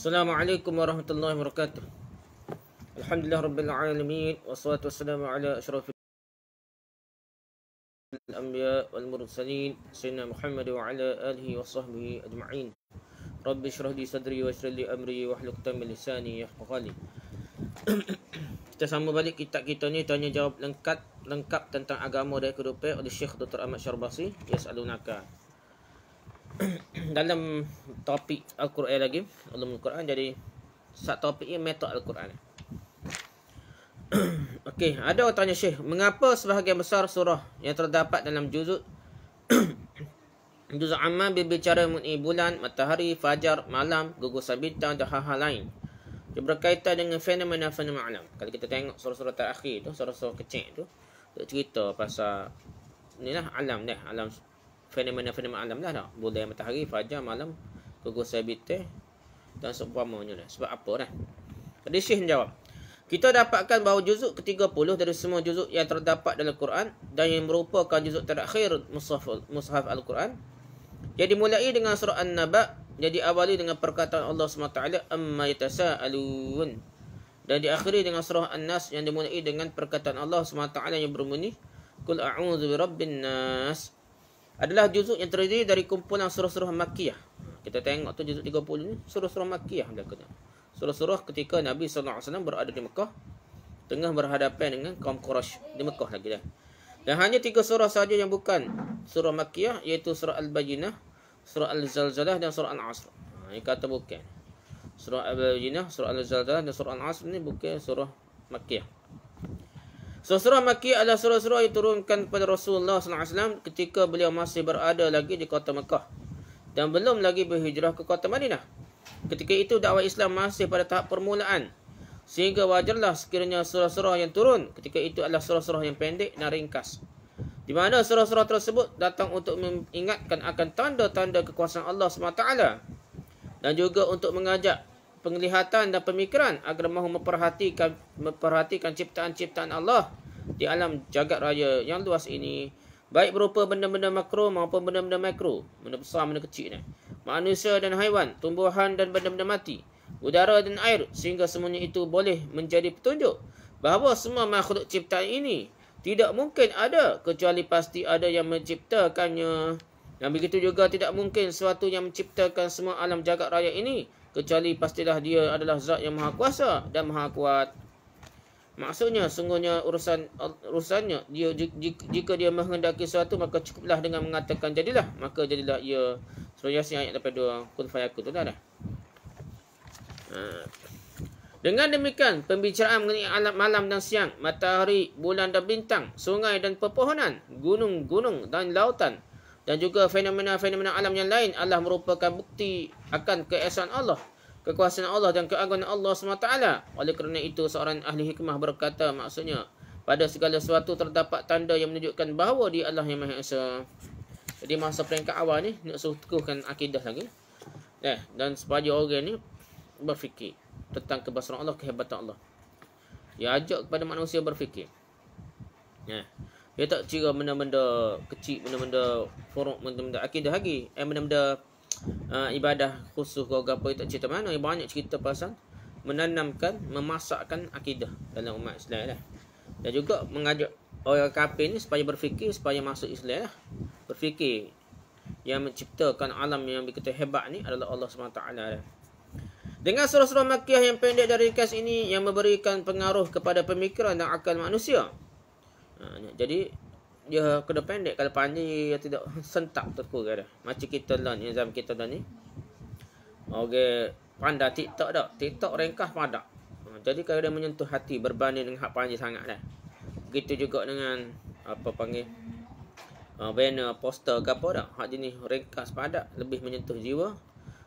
Assalamualaikum warahmatullahi wabarakatuh. Alhamdulillah rabbil alamin wassalatu wassalamu ala asyrafil anbiya wal mursalin sayyidina Muhammad wa ala alihi wa sahbihi ajma'in. Rabbi shrah li sadri wa yassir li amri wahlul 'uqdatam min lisani yafqahu qawli. Kita sambung balik kitab kita ni, tanya jawab lengkap tentang agama dan kehidupan oleh Syekh Dr. Ahmad Syarbasi. Yas'alunaka. Dalam topik Al-Quran lagi, ulumul Quran, jadi satu topik ini metode Al-Quran. Okey, ada orang tanya Syekh, mengapa sebahagian besar surah yang terdapat dalam juzuk juzuk amma berbicara mengenai bulan, matahari, fajar, malam, gugusan bintang dan hal-hal lain yang berkaitan dengan fenomena-fenomena alam. Kalau kita tengok surah-surah terakhir tu, surah-surah kecil tu cerita pasal inilah alam dah, alam fenomena-fenomena alam dah, bulan, matahari, fajar, malam, gugusan bintang dan seumpamanya dah. Sebab apa dah? Jadi Syekh menjawab, kita dapatkan bahawa juzuk ke-30 dari semua juzuk yang terdapat dalam Quran dan yang merupakan juzuk terakhir mushaf Al-Quran, yang dimulai dengan surah An-Naba, yang diawali dengan perkataan Allah SWT, amma yatasa'alun, dan diakhiri dengan surah An-Nas yang dimulai dengan perkataan Allah SWT yang berbunyi qul a'udzu birabbin nas, adalah juzuk yang terdiri dari kumpulan surah-surah Makkiyah. Kita tengok tu juzuk 30 ni surah-surah Makkiyah dia kata. Surah-surah ketika Nabi SAW berada di Mekah, tengah berhadapan dengan kaum Quraisy di Mekah lagi dah. Dan hanya 3 surah saja yang bukan surah Makkiyah, iaitu surah Al-Bayyinah, surah Al-Zalzalah dan surah Al-Asr. Ini kata bukan. Surah Al-Bayyinah, surah Al-Zalzalah dan surah Al-Asr ni bukan surah Makkiyah. Surah Makkiyah adalah surah-surah yang turunkan kepada Rasulullah SAW ketika beliau masih berada lagi di kota Mekah dan belum lagi berhijrah ke kota Madinah. Ketika itu dakwah Islam masih pada tahap permulaan, sehingga wajarlah sekiranya surah-surah yang turun ketika itu adalah surah-surah yang pendek dan ringkas, di mana surah-surah tersebut datang untuk mengingatkan akan tanda-tanda kekuasaan Allah SWT dan juga untuk mengajak penglihatan dan pemikiran agar mahu memperhatikan ciptaan-ciptaan Allah di alam jagat raya yang luas ini, baik berupa benda-benda makro maupun benda-benda mikro, benda besar, benda kecil, manusia dan haiwan, tumbuhan dan benda-benda mati, udara dan air, sehingga semuanya itu boleh menjadi petunjuk bahawa semua makhluk ciptaan ini tidak mungkin ada kecuali pasti ada yang menciptakannya. Dan begitu juga tidak mungkin sesuatu yang menciptakan semua alam jagat raya ini kecuali pastilah dia adalah zat yang maha kuasa dan maha kuat. Maksudnya, sungguhnya urusannya dia, jika dia menghendaki sesuatu, maka cukuplah dengan mengatakan jadilah, maka jadilah ia. Surah Yasin ayat 82, kun fayakun tu dah. Dengan demikian, pembicaraan mengenai alam malam dan siang, matahari, bulan dan bintang, sungai dan pepohonan, gunung-gunung dan lautan, dan juga fenomena-fenomena alam yang lain adalah merupakan bukti akan keesaan Allah, kekuasaan Allah dan keagungan Allah SWT. Oleh kerana itu, seorang ahli hikmah berkata, maksudnya, pada segala sesuatu terdapat tanda yang menunjukkan bahawa dia Allah yang Maha Esa. Jadi masa peringkat awal ni, nak suruh teguhkan akidah lagi. Dan supaya orang ni berfikir tentang kebesaran Allah, kehebatan Allah. Dia ajak kepada manusia berfikir. Dia tak kira benda-benda kecil, benda-benda furuk, benda-benda akidah lagi. Benda-benda ibadah khusus ke apa, tak cerita mana. Yang banyak cerita pasal menanamkan, memasakkan akidah dalam umat Islam lah. Dan juga mengajak orang kafir ni supaya berfikir, supaya masuk Islam lah. Berfikir yang menciptakan alam yang begitu hebat ni adalah Allah SWT lah. Dengan surah-surah Makkiyah yang pendek dan ringkas ini yang memberikan pengaruh kepada pemikiran dan akal manusia. Jadi dia kena pendek, kalau panjang dia tidak sentak terkurang dah. Macam kita lah ni, zaman kita dah ni, okay, pandai TikTok dah. TikTok ringkas padak. Jadi kalau dia menyentuh hati berbanding dengan hak panjang sangat dah. Begitu juga dengan apa panggil banner, poster ke apa dah. Hak jenis ringkas padak lebih menyentuh jiwa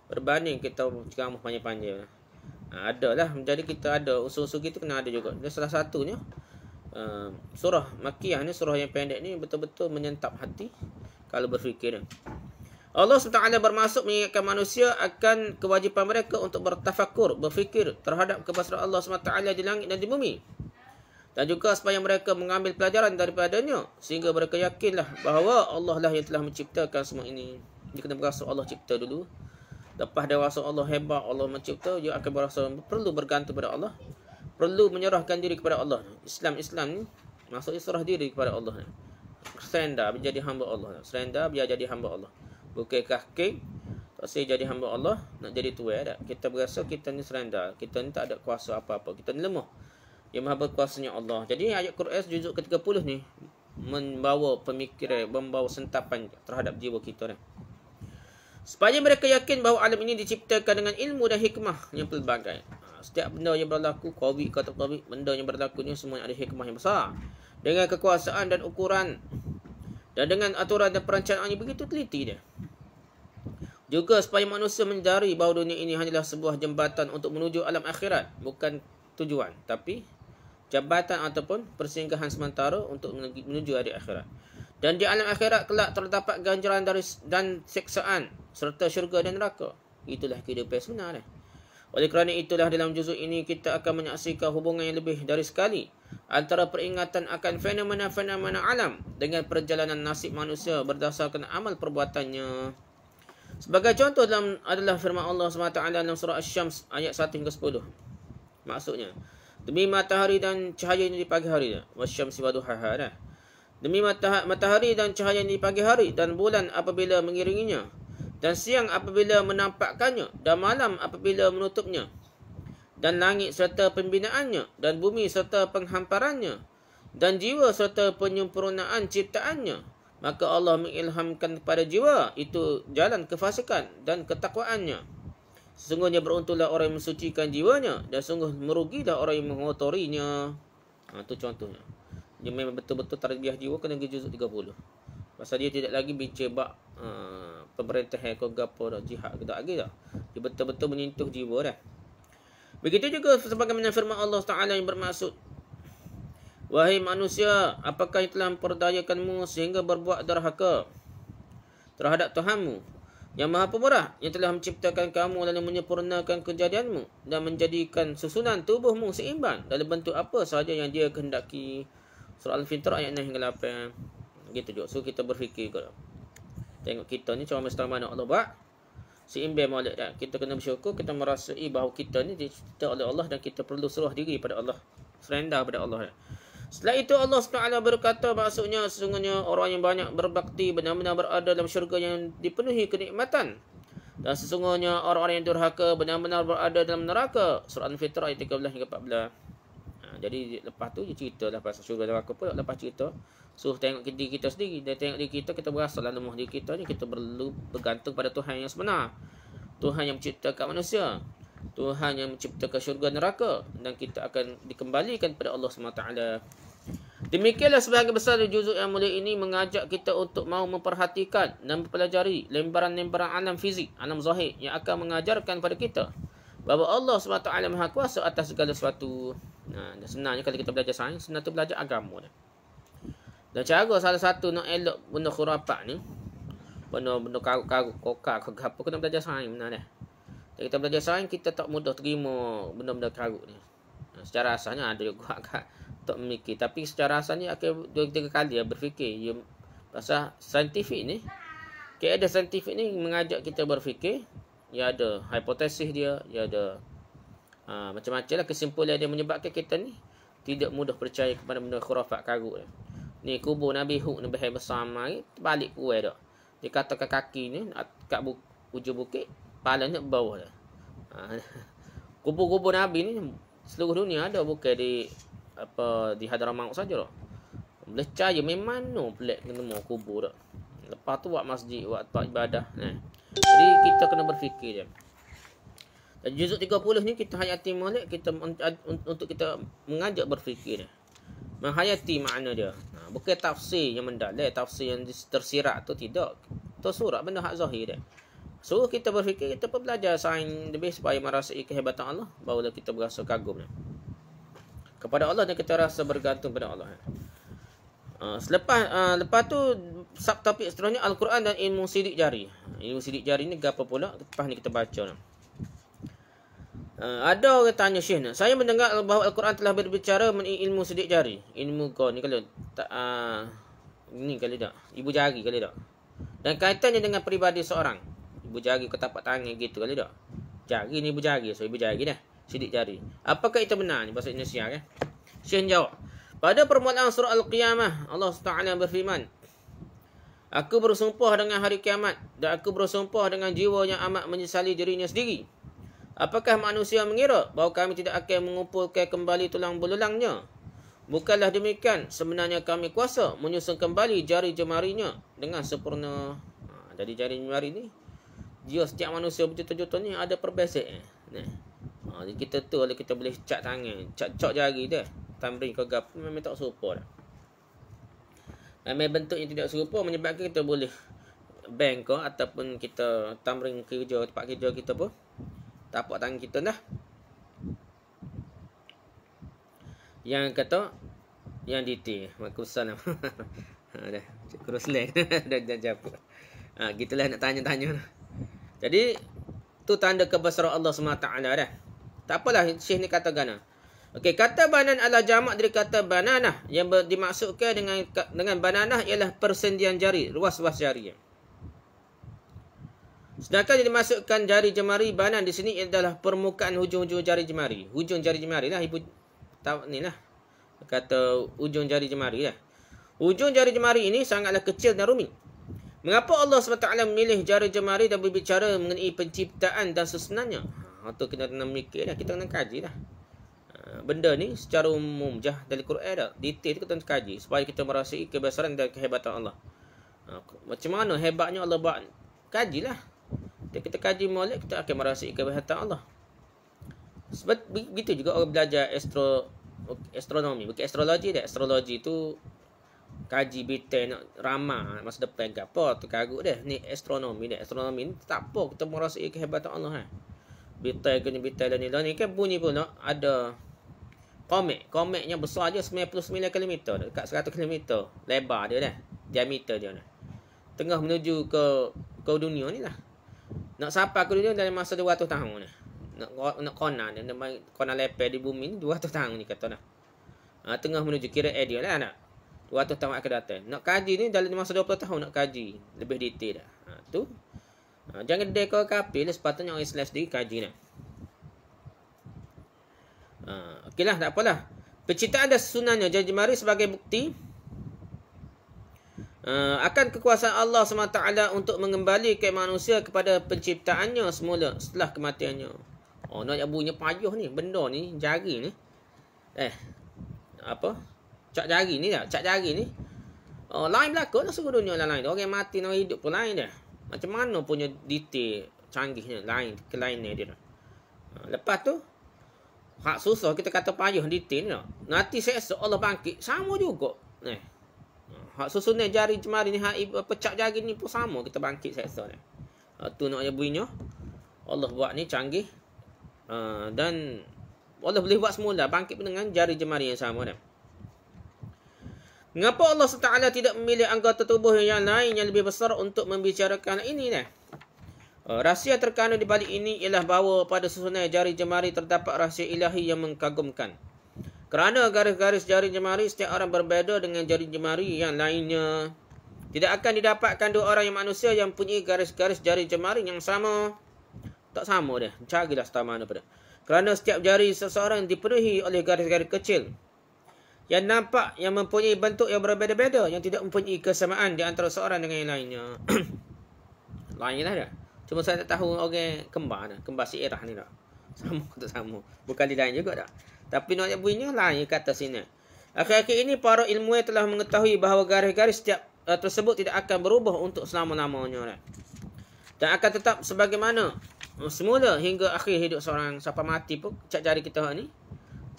berbanding kita ceramah panjang-panjang. Adalah, jadi kita ada usul-usul gitu kena ada juga. Dan salah satunya surah Makkiyah ni, surah yang pendek ni betul-betul menyentap hati kalau berfikir. Allah SWT bermaksud mengingatkan manusia akan kewajipan mereka untuk bertafakur, berfikir terhadap kebesaran Allah SWT di langit dan di bumi. Dan juga supaya mereka mengambil pelajaran daripadanya, sehingga mereka yakinlah bahawa Allah lah yang telah menciptakan semua ini. Dia kena berasa Allah cipta dulu, Lepas dia rasa Allah hebat, Allah mencipta, dia akan berasa perlu bergantung pada Allah, perlu menyerahkan diri kepada Allah. Islam ni maksudnya serah diri kepada Allah. Surrender, menjadi hamba Allah. Surrender, biar jadi hamba Allah. Bukan kaki, tak saya jadi hamba Allah, nak jadi tuan tak. Kita berasa kita ni surrender, kita ni tak ada kuasa apa-apa, kita ni lemah. Yang maha berkuasanya Allah. Jadi ayat Quran juzuk ke-30 ni membawa pemikiran, membawa sentapan terhadap jiwa kita ni. Supaya mereka yakin bahawa alam ini diciptakan dengan ilmu dan hikmah yang pelbagai. Setiap benda yang berlaku, Covid kata Covid, benda yang berlaku ni semuanya ada hikmah yang besar. Dengan kekuasaan dan ukuran. Dan dengan aturan dan perancanaan yang begitu teliti dia. Juga supaya manusia menyadari bahawa dunia ini hanyalah sebuah jambatan untuk menuju alam akhirat. Bukan tujuan, tapi jambatan ataupun persinggahan sementara untuk menuju hari akhirat. Dan di alam akhirat kelak terdapat ganjaran dan siksaan serta syurga dan neraka. Itulah kehidupan sebenar. Oleh kerana itulah dalam juzuk ini kita akan menyaksikan hubungan yang lebih dari sekali antara peringatan akan fenomena-fenomena alam dengan perjalanan nasib manusia berdasarkan amal perbuatannya. Sebagai contoh adalah firman Allah SWT dalam surah Asy-Syams ayat 1 hingga 10. Maksudnya, demi matahari dan cahaya di pagi hari, wasyamsi waduhaha. Demi matahari dan cahaya di pagi hari dan bulan apabila mengiringinya, dan siang apabila menampakkannya, dan malam apabila menutupnya, dan langit serta pembinaannya, dan bumi serta penghamparannya, dan jiwa serta penyempurnaan ciptaannya, maka Allah mengilhamkan kepada jiwa itu jalan kefasikan dan ketakwaannya. Sesungguhnya beruntunglah orang yang mensucikan jiwanya, dan sungguh merugilah orang yang mengotorinya. Itu contohnya. Dia memang betul-betul tarbiyah jiwa kena pergi juzuk 30. Pasal dia tidak lagi bincang bab pemerintah ke gapo dah, jihad ke tak lagi dah. Dia betul-betul menyentuh jiwa dah. Begitu juga sebagaimana firman Allah Taala yang bermaksud, wahai manusia, apakah yang telah memperdayakanmu sehingga berbuat derhaka terhadap Tuhanmu yang Maha Pemurah, yang telah menciptakan kamu lalu menyempurnakan kejadianmu dan menjadikan susunan tubuhmu seimbang dalam bentuk apa sahaja yang dia kehendaki. Surah Al-Fitrah ayat 6 hingga 8. Gitu juga. So kita berfikir kalau tengok kita ni cara mesti mana Allah buat seimbang molek dah. Kita kena bersyukur, kita merasai bahawa kita ni dicipta oleh Allah dan kita perlu serah diri pada Allah, surrender pada Allah. Setelah itu Allah SWT berkata, maksudnya sesungguhnya orang yang banyak berbakti benar-benar berada dalam syurga yang dipenuhi kenikmatan, dan sesungguhnya orang-orang yang durhaka benar-benar berada dalam neraka. Surah Al-Fitrah ayat 13 hingga 14. Jadi lepas tu dia cerita lah pasal syurga neraka pula. Lepas cerita suruh tengok diri kita sendiri. Dan tengok diri kita, kita berasa lah lemah diri kita ni. Kita perlu bergantung pada Tuhan yang sebenar, Tuhan yang menciptakan manusia, Tuhan yang menciptakan syurga neraka, dan kita akan dikembalikan pada Allah SWT. Demikianlah sebahagian besar dari juzuk yang mulia ini mengajak kita untuk mau memperhatikan dan mempelajari lembaran-lembaran alam fizik, alam zahir yang akan mengajarkan pada kita bahawa Allah SWT Maha Kuasa atas segala sesuatu. Dan sebenarnya kalau kita belajar sains, sebenarnya tu belajar agama. Dan cara salah satu nak elok benda khurafat ni, benda karuk-karuk, kokak, apa, kena belajar sains benar dah. Kalau kita belajar sains, kita tak mudah terima benda-benda karuk ni. Secara asalnya ada juga agak tak memikir. Tapi secara asalnya akan 2-3 kali berfikir. Pasal saintifik ni, keadaan saintifik ni mengajak kita berfikir. Dia ada hipotesis dia ada macam-macam lah kesimpulan dia menyebabkan kita ni tidak mudah percaya kepada benda khurafat karuk ni. Ni kubur Nabi Hud ni bahaya besar mari balik kuat dak. Dia katakan kaki ni kat ujung bukit, kepala ni bawah dah. Kubur-kubur Nabi ni seluruh dunia ada, bukan di di Hadramaut saja dah. Boleh percaya memang no pelik kena kubur dak. Lepas tu buat masjid, buat tempat ibadah. Jadi kita kena berfikir je. Dan juzuk 30 ni kita hayati molek, kita untuk kita mengajak berfikir. Menghayati makna dia. Bukan tafsir yang mendalam, tafsir yang tersirat tu tidak. Tu surat benda hak zahir dia. So kita berfikir, kita pun belajar sains lebih supaya merasai kehebatan Allah, barulah kita berasa kagum kepada Allah dan kita rasa bergantung pada Allah. Lepas tu subtopik seterusnya Al-Quran dan ilmu sidik jari. Ilmu sidik jari ni apa pula? Lepas ni kita baca lah. Ada orang tanya Syekh, saya mendengar bahawa Al-Quran telah berbicara mengenai ilmu sidik jari. Ilmu kau ni kalau tak ni kali tak, ibu jari kali tak. Dan kaitannya dengan peribadi seorang. Ibu Berjari ke tapak tangan gitu kali tak? Jari ni berjari. So berjari dah. Sidik jari. Apakah itu benar ni bahasa Indonesia kan? Syekh jawab. Pada permulaan surah Al-Qiyamah, Allah Taala berfirman, aku bersumpah dengan hari kiamat dan aku bersumpah dengan jiwa yang amat menyesali dirinya sendiri. Apakah manusia mengira bahawa kami tidak akan mengumpulkan kembali tulang belulangnya? Bukanlah demikian, sebenarnya kami kuasa menyusun kembali jari jemarinya dengan sempurna. Jadi jari jemari ni, dia setiap manusia berjuta-juta ni ada perbezaan. Jadi kita tu kalau kita boleh cat tangan, cak jari dia, tamrin ke gap, memang tak serupa dah. Memang bentuk yang tidak serupa menyebabkan kita boleh bank ke ataupun kita tamrin kerja, tempat kerja kita pun tapak tangan kita dah. Yang kata yang detail Waalaikumsalam. Dah kurus leg. Dah jawab. Gitulah nak tanya-tanya. Jadi tu tanda kebesaran Allah SWT dah. Tak apalah Syekh ni kata gana. Okey, kata banan adalah jamak dari kata bananah yang dimaksudkan dengan bananah ialah persendian jari, ruas-ruas jari. Sedangkan yang dimasukkan jari jemari banan di sini adalah permukaan hujung-hujung jari jemari. Hujung jari jemari lah ibu tahu ni lah. Kata hujung jari jemari lah. Hujung jari jemari ini sangatlah kecil dan rumit. Mengapa Allah SWT memilih jari jemari dan berbicara mengenai penciptaan dan susunannya? Itu kita kena mikir dah, kita kena kaji dah. Benda ni secara umum je dari Quran dah. Detail kita kena kaji supaya kita merasai kebesaran dan kehebatan Allah. Macam mana hebatnya Allah buat? Kajilah. Kita kaji molek, kita akan merasai kehebatan Allah. Sebab begitu juga orang belajar astronomi, bukan astrologi dah. Astrologi tu kaji bintang nak ramal masa depan ke apa tu karut dah. Ni astronomi dah. Astronomi ni tak apa kita merasai kehebatan Allah. Bintang ni kan bunyi pula ada kometnya besar je 99 km dekat 100 km lebar dia dah, diameter dia dah. Tengah menuju ke dunia ni lah. Nak sampai ke dunia dalam masa 200 tahun ni. Nak kona lepas di bumi ni 200 tahun ni kata dah. Tengah menuju kira dia lah nak 200 tahun akan datang. Nak kaji ni dalam masa 20 tahun nak kaji lebih detail dah. Tu jangan dekor kapil, sepatutnya orang Islam sendiri kaji dah. Okeylah, tak apalah. Penciptaan dan susunannya jari jemari sebagai bukti akan kekuasaan Allah SWT untuk mengembalikan manusia kepada penciptaannya semula setelah kematiannya. Nak bunyi payuh ni, benda ni, jari ni. Cak jari ni dah, cak jari ni. Lain belakang lah seluruh dunia lain. Orang mati, orang hidup pun lain dah. Macam mana punya detail canggihnya, lain, kelainnya dia. Lepas tu, hak susah kita kata payuh detail ni. Nanti esok Allah bangkit, sama juga. Hak susunan jari jemari ni, hak pecak jari ni pun sama kita bangkit esok ni. Tu nak bunyinya. Allah buat ni canggih. Dan Allah boleh buat semula bangkit pun dengan jari jemari yang sama dah. Mengapa Allah SWT tidak memilih anggota tubuh yang lain yang lebih besar untuk membicarakan ini dah? Rahsia terkandung di balik ini ialah bahawa pada susunan jari jemari terdapat rahsia ilahi yang mengagumkan. Kerana garis-garis jari jemari setiap orang berbeza dengan jari jemari yang lainnya. Tidak akan didapatkan dua orang yang manusia yang punya garis-garis jari jemari yang sama. Tak sama dah. Carilah sama mana pada. Kerana setiap jari seseorang dipenuhi oleh garis-garis kecil yang nampak, yang mempunyai bentuk yang berbeza-beza, yang tidak mempunyai kesamaan di antara seorang dengan yang lainnya. Lainlah dah. Cuma saya tak tahu orang kembar dah. Kembar syairah ni dah. Sama atau sama. Bukan di lain juga dah. Tapi nak bunyinya lain kata sini. Akhir-akhir ini para ilmuwan telah mengetahui bahawa garis-garis setiap tersebut tidak akan berubah untuk selama-lamanya dah. Dan akan tetap sebagaimana semula hingga akhir hidup seorang. Sampai mati pun cak jari kita ni.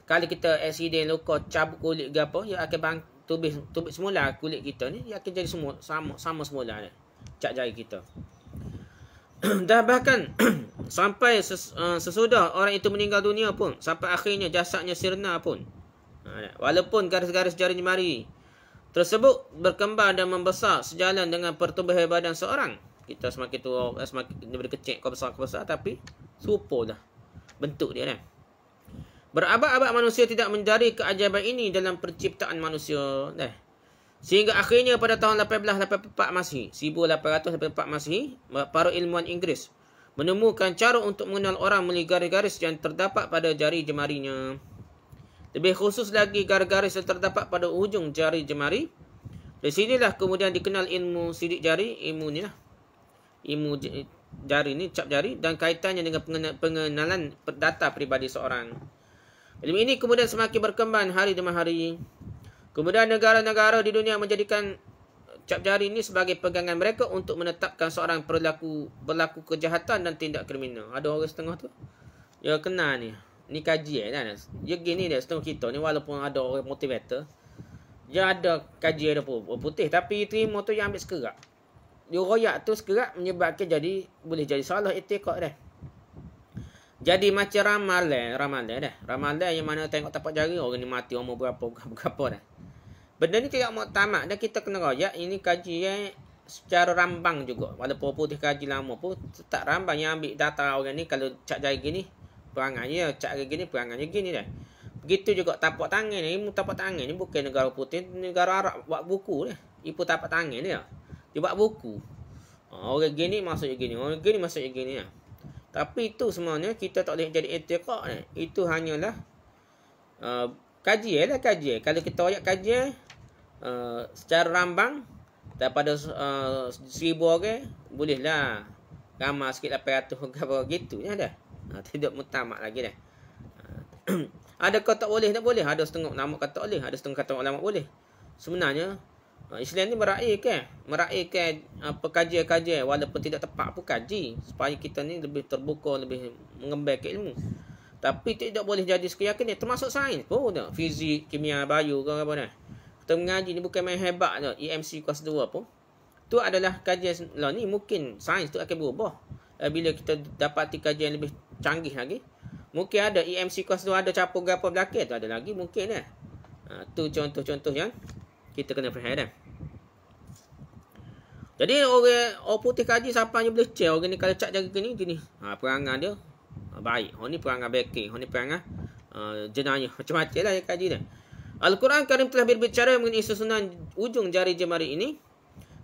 Kalau kita accident luka cabut kulit ke apa, ia akan tubis semula kulit kita ni, ia akan jadi sama semula ni. Cak jari kita. Dah bahkan sampai sesudah orang itu meninggal dunia pun, sampai akhirnya jasadnya sirna pun. Walaupun garis-garis jari jemari tersebut berkembang dan membesar sejalan dengan pertumbuhan badan seorang. Kita semakin tua, semakin daripada kecil ke besar, tapi serupa dah bentuk dia dah. Berabad-abad manusia tidak mencari keajaiban ini dalam penciptaan manusia. Sehingga akhirnya pada tahun 1884 Masihi, 1884 Masihi, para ilmuwan Inggeris menemukan cara untuk mengenal orang melalui garis-garis yang terdapat pada jari jemarinya. Lebih khusus lagi, garis-garis yang terdapat pada hujung jari jemari. Dari sinilah kemudian dikenal ilmu sidik jari, ilmu jari ni, cap jari, dan kaitannya dengan pengenalan data peribadi seorang. Ilmu ini kemudian semakin berkembang hari demi hari. Kemudian negara-negara di dunia menjadikan cap jari ini sebagai pegangan mereka untuk menetapkan seorang berlaku kejahatan dan tindak kriminal. Ada orang setengah tu, ya kena ni. Ni kaji kan. Dia gini dia setengah kita ni, walaupun ada orang motivator, dia ada kaji ada putih, tapi terima tu yang ambil sekerak. Dia royak tu sekerak menyebabkan boleh jadi salah etikad dah. Jadi macam ramalan dah. Ramalan yang mana tengok tapak jari orang ni mati umur berapa dah. Benda ni tidak muktamad dan kita kena royak. Ini kajian secara rambang juga. Walaupun putih kaji lama pun tak rambang yang ambil data orang ni. Kalau cap jari gini perangannya, cap jari gini perangannya gini dah. Begitu juga tapak tangan ni. Ilmu tapak tangan ni bukan negara putih, negara Arab buat buku dah. Ilmu tapak tangan dia. Dia buat buku. Orang gini maksudnya gini, orang gini maksudnya gini lah. Tapi itu semuanya kita tak boleh jadi etikad ni. Itu hanyalah kajian lah kajian. Kalau kita royak kajian secara rambang daripada 1000 orang, bolehlah ramah sikit 800 apa gitu ya dah. Tidak mutamak lagi dah. Adakah tak boleh? Tak boleh. Ada setengah ulama kata boleh, ada setengah kata ulama boleh. Sebenarnya Islam ni meraihkan kajian-kajian walaupun tidak tepat pun kaji supaya kita ni lebih terbuka, lebih mengembangkan ilmu. Tapi tidak boleh jadi sekeyakinan, termasuk sains pun dah. Fizik, kimia, bio ke apa dah. Kita mengaji ni bukan main hebat dah. EMC kelas 2 pun. Tu adalah kajian lah ni, mungkin sains tu akan berubah. Bila kita dapati kajian lebih canggih lagi. Mungkin ada EMC kelas 2 ada capur gapa belakang tu ada lagi mungkin dah. Tu contoh-contoh yang kita kena faham dah. Jadi orang putih kaji siapa yang boleh cek orang ni kalau cak jaga gini. Perangai dia baik. Orang ni perangai backing, orang ni perangai jenayah. Macam-macam lah yang kaji dia. Al-Quran Karim telah berbicara mengenai susunan ujung jari jemari ini.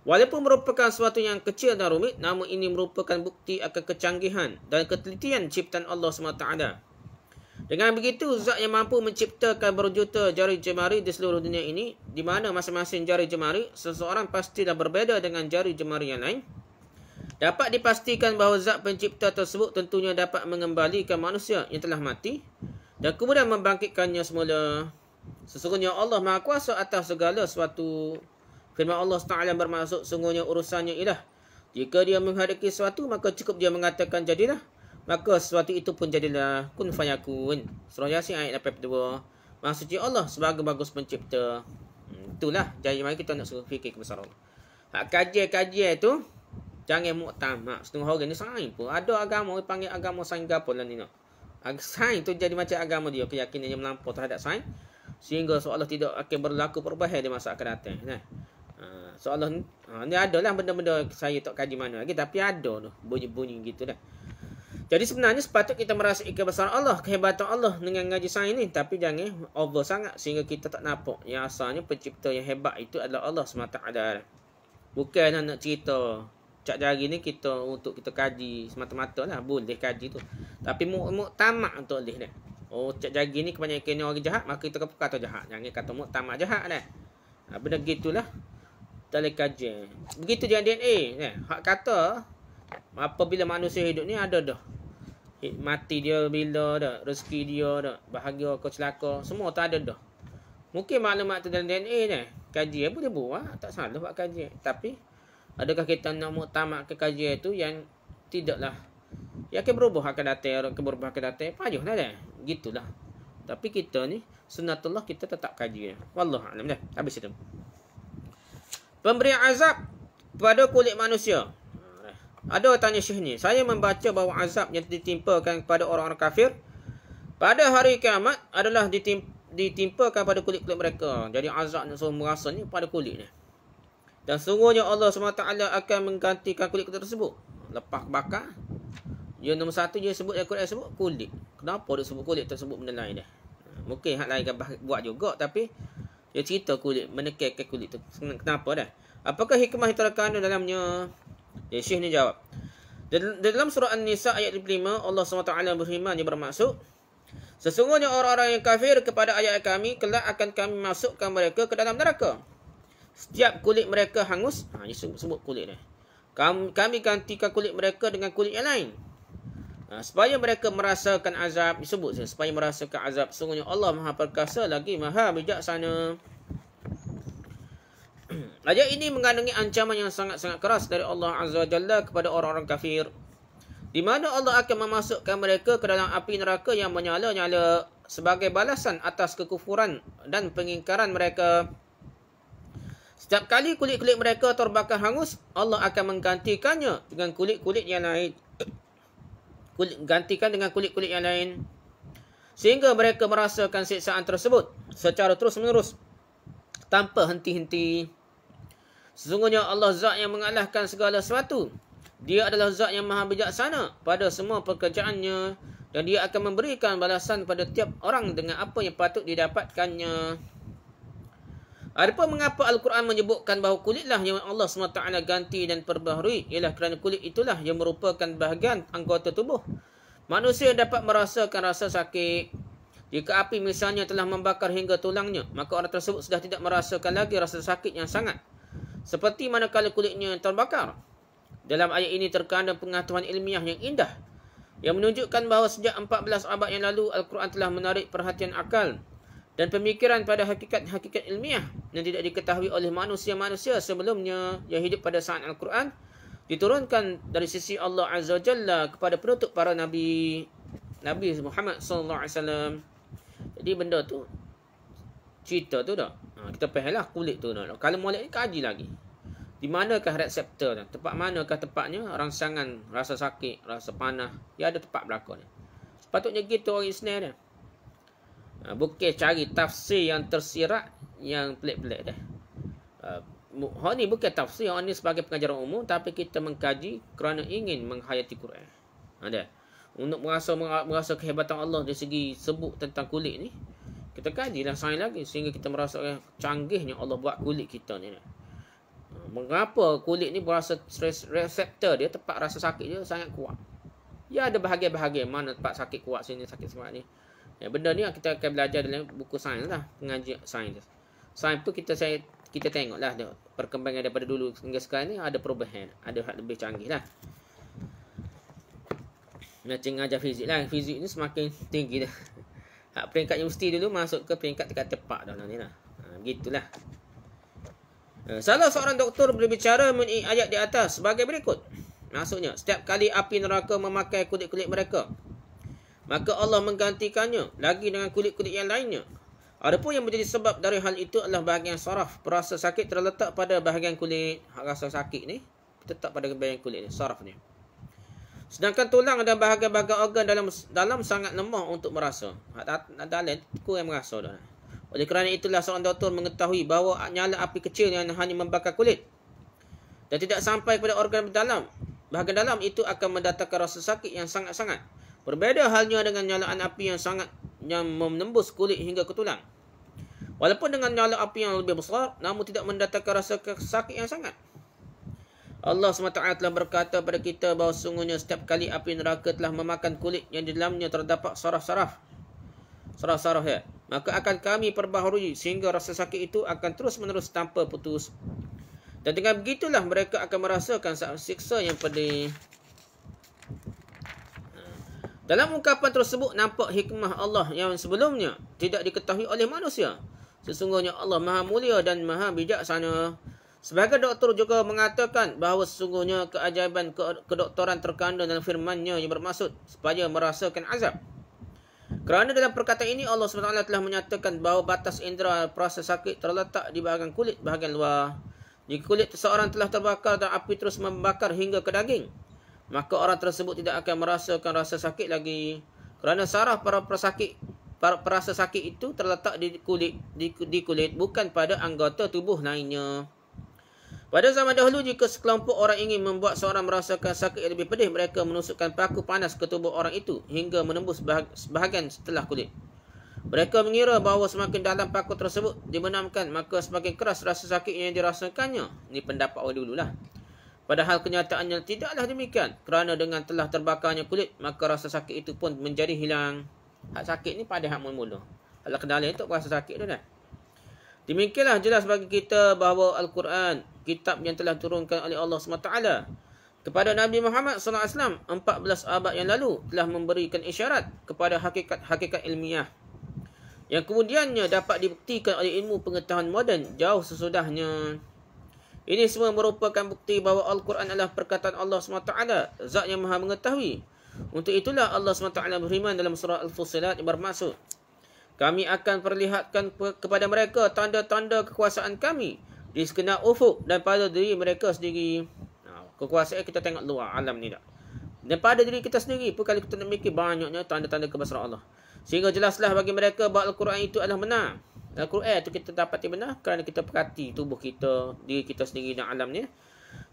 Walaupun merupakan sesuatu yang kecil dan rumit, namun ini merupakan bukti akan kecanggihan dan ketelitian ciptaan Allah SWT. Dengan begitu, zat yang mampu menciptakan berjuta jari jemari di seluruh dunia ini, di mana masing-masing jari jemari seseorang pastilah berbeza dengan jari jemari yang lain, dapat dipastikan bahawa zat pencipta tersebut tentunya dapat mengembalikan manusia yang telah mati dan kemudian membangkitkannya semula. Sesungguhnya Allah Maha Kuasa atas segala sesuatu. Firman Allah Taala bermaksud, sungguhnya urusannya ialah jika dia menghadapi sesuatu, maka cukup dia mengatakan jadilah, maka sesuatu itu pun jadilah. Kun fayakun. Surah Yasin ayat 82. Maksudnya Allah sebagai bagus pencipta. Itulah. Jadi mari kita nak suruh fikir kebesaran Allah. Kajian-kajian tu jangan muktamad. Setengah orang ni sains pun. Ada agama dia panggil agama sains gapo lah ni nak. Sains tu jadi macam agama dia, keyakinan yang melampau terhadap sains, sehingga seolah tidak akan berlaku perubahan di masa akan datang. Nah. Seolah ni adalah benda-benda saya tak kaji mana lagi, tapi ada tu bunyi-bunyi gitu dah. Jadi sebenarnya sepatut kita merasai kebesaran Allah, kehebatan Allah dengan ngaji sains ni, tapi jangan over sangat sehingga kita tak nampak yang asalnya pencipta yang hebat itu adalah Allah SWT. Bukan nak cerita cak jari ni kita untuk kita kaji semata-mata lah, boleh kaji tu, tapi muktamad untuk boleh dah. Cak jari ni kebanyakan orang jahat, maka kita kata jahat. Jangan kata muktamad jahat dah. Benda gitulah dalam kajian. Begitu je DNA. Hak kata apabila manusia hidup ni ada dah. Mati dia bila dah, rezeki dia dah, bahagia ke celaka, semua tak ada dah. Mungkin maklumat tu dalam DNA ni. Kajian boleh buat, tak salah buat kajian. Tapi adakah kita nak muktamad ke kajian tu yang tidaklah, yang akan berubah akan datang, payahlah dah. Gitulah. Tapi kita ni sunnatullah, kita tetap kaji. Wallahu a'lam dah. Habis itu. Pemberian azab pada kulit manusia. Ada tanya Syekh ni, saya membaca bahawa azab yang ditimpakan kepada orang-orang kafir pada hari kiamat adalah ditimpakan pada kulit-kulit mereka. Jadi azab yang semua merasa ni pada kulit ni. Dan sungguhnya Allah SWT akan menggantikan kulit-kulit tersebut. Lepas bakar, yang nombor satu dia sebut yang Quran sebut kulit. Kenapa dia sebut kulit tersebut benda lain dah? Mungkin hak lain kan buat juga, tapi Dia cerita kulit, menekekkan kulit tu. Kenapa dah? Apakah hikmah yang terkandung dalamnya? Syekh ni jawab. Dalam surah An-Nisa ayat 55, Allah SWT berfirman yang bermaksud, sesungguhnya orang-orang yang kafir kepada ayat kami, kelak akan kami masukkan mereka ke dalam neraka. Setiap kulit mereka hangus, dia sebut kulit ni. Kami gantikan kulit mereka dengan kulit yang lain. Supaya mereka merasakan azab. Disebut supaya merasakan azab. Sungguhnya Allah Maha Perkasa lagi Maha Bijaksana. Ayat ini mengandungi ancaman yang sangat-sangat keras dari Allah Azza wa Jalla kepada orang-orang kafir, di mana Allah akan memasukkan mereka ke dalam api neraka yang menyala-nyala sebagai balasan atas kekufuran dan pengingkaran mereka. Setiap kali kulit-kulit mereka terbakar hangus, Allah akan menggantikannya dengan kulit-kulit yang lain. Gantikan dengan kulit-kulit yang lain, sehingga mereka merasakan siksaan tersebut secara terus-menerus tanpa henti-henti. Sesungguhnya Allah Zat yang mengalahkan segala sesuatu. Dia adalah Zat yang Maha Bijaksana pada semua pekerjaannya, dan Dia akan memberikan balasan pada tiap orang dengan apa yang patut didapatkannya. Adapun mengapa Al-Quran menyebutkan bahawa kulitlah yang Allah SWT ganti dan perbaharui, ialah kerana kulit itulah yang merupakan bahagian anggota tubuh manusia yang dapat merasakan rasa sakit. Jika api misalnya telah membakar hingga tulangnya, maka orang tersebut sudah tidak merasakan lagi rasa sakit yang sangat, seperti manakala kulitnya yang terbakar. Dalam ayat ini terkandung pengetahuan ilmiah yang indah, yang menunjukkan bahawa sejak 14 abad yang lalu Al-Quran telah menarik perhatian akal dan pemikiran pada hakikat-hakikat ilmiah yang tidak diketahui oleh manusia-manusia sebelumnya yang hidup pada saat Al-Quran diturunkan dari sisi Allah Azza wa Jalla kepada penutup para Nabi Muhammad SAW. Jadi benda tu, cerita tu dah. Kita fahamlah kulit tu dah. Kalau molek ni kaji lagi. Di manakah reseptor tu? Tempat manakah tempatnya? Rangsangan, rasa sakit, rasa panah. Dia ada tempat berlaku ni. Sepatutnya gitu orang Islam dia. Bukan cari tafsir yang tersirat, yang pelik-pelik dah. Hal ni bukan tafsir, hal ni sebagai pengajaran umum, tapi kita mengkaji kerana ingin menghayati Quran. Ada. Untuk merasa kehebatan Allah dari segi sebut tentang kulit ni, kita kajilah sains lagi sehingga kita merasa canggihnya Allah buat kulit kita ni. Mengapa kulit ni berasa reseptor dia, tempat rasa sakit dia sangat kuat. Ya, ada bahagian-bahagian mana tempat sakit kuat sini, sakit semak ni. Ya, benda ni kita akan belajar dalam buku sains lah, pengajian sains. Sains tu kita tengoklah perkembangan daripada dulu hingga sekarang ni ada perubahan, ada hal lebih canggih lah. Macam ngajar fizik lah, fizik ni semakin tinggi dah. Hak peringkat universiti dulu masuk ke peringkat dekat tepak dah ni lah. Gitulah. Salah seorang doktor berbicara mengenai ayat di atas sebagai berikut. Maksudnya, setiap kali api neraka memakai kulit-kulit mereka, maka Allah menggantikannya lagi dengan kulit-kulit yang lainnya. Adapun yang menjadi sebab dari hal itu adalah bahagian saraf. Perasa sakit terletak pada bahagian kulit. Rasa sakit ni tetap pada bahagian kulit ni, saraf ni. Sedangkan tulang dan bahagian-bahagian organ dalam sangat lemah untuk merasa. Dalam kurang merasa dah. Oleh kerana itulah seorang doktor mengetahui bahawa nyala api kecil yang hanya membakar kulit dan tidak sampai kepada organ dalam, bahagian dalam itu akan mendatangkan rasa sakit yang sangat-sangat. Berbeza halnya dengan nyalaan api yang menembus kulit hingga ke tulang. Walaupun dengan nyala api yang lebih besar, namun tidak mendatangkan rasa sakit yang sangat. Allah SWT telah berkata kepada kita bahawa sungguhnya setiap kali api neraka telah memakan kulit yang di dalamnya terdapat saraf-saraf ya, maka akan kami perbaharui sehingga rasa sakit itu akan terus-menerus tanpa putus. Dan dengan begitulah mereka akan merasakan siksa yang pedih. Dalam ungkapan tersebut nampak hikmah Allah yang sebelumnya tidak diketahui oleh manusia. Sesungguhnya Allah Maha Mulia dan Maha Bijaksana. Sebagai doktor juga mengatakan bahawa sesungguhnya keajaiban kedoktoran terkandung dalam firman-Nya yang bermaksud supaya merasakan azab. Kerana dalam perkataan ini Allah SWT telah menyatakan bahawa batas indera perasa sakit terletak di bahagian kulit bahagian luar. Jika kulit seseorang telah terbakar dan api terus membakar hingga ke daging, maka orang tersebut tidak akan merasakan rasa sakit lagi. Kerana saraf para perasa sakit itu terletak di kulit, bukan pada anggota tubuh lainnya. Pada zaman dahulu, jika sekelompok orang ingin membuat seorang merasakan sakit yang lebih pedih, mereka menusukkan paku panas ke tubuh orang itu hingga menembus bahagian setelah kulit. Mereka mengira bahawa semakin dalam paku tersebut dibenamkan, maka semakin keras rasa sakit yang dirasakannya. Ini pendapat orang dulu lah. Padahal kenyataannya tidaklah demikian. Kerana dengan telah terbakarnya kulit, maka rasa sakit itu pun menjadi hilang. Hak sakit ni pada hak mula-mula. Kalau kendala itu rasa sakit tu dah. Demikianlah jelas bagi kita bahawa Al-Quran, kitab yang telah turunkan oleh Allah SWT kepada Nabi Muhammad SAW 14 abad yang lalu, telah memberikan isyarat kepada hakikat ilmiah yang kemudiannya dapat dibuktikan oleh ilmu pengetahuan moden jauh sesudahnya. Ini semua merupakan bukti bahawa Al-Quran adalah perkataan Allah SWT, zat yang maha mengetahui. Untuk itulah Allah SWT berfirman dalam surah Al-Fussilat yang bermaksud, kami akan perlihatkan kepada mereka tanda-tanda kekuasaan kami di sekenal ufuk dan pada diri mereka sendiri. Kekuasaan kita tengok luar alam ni tak. Dan pada diri kita sendiri pun kalau kita nak mikir banyaknya tanda-tanda kebesaran Allah. Sehingga jelaslah bagi mereka bahawa Al-Quran itu adalah benar. Al-Quran itu kita dapati benar kerana kita perhati tubuh kita, diri kita sendiri dan alam ni.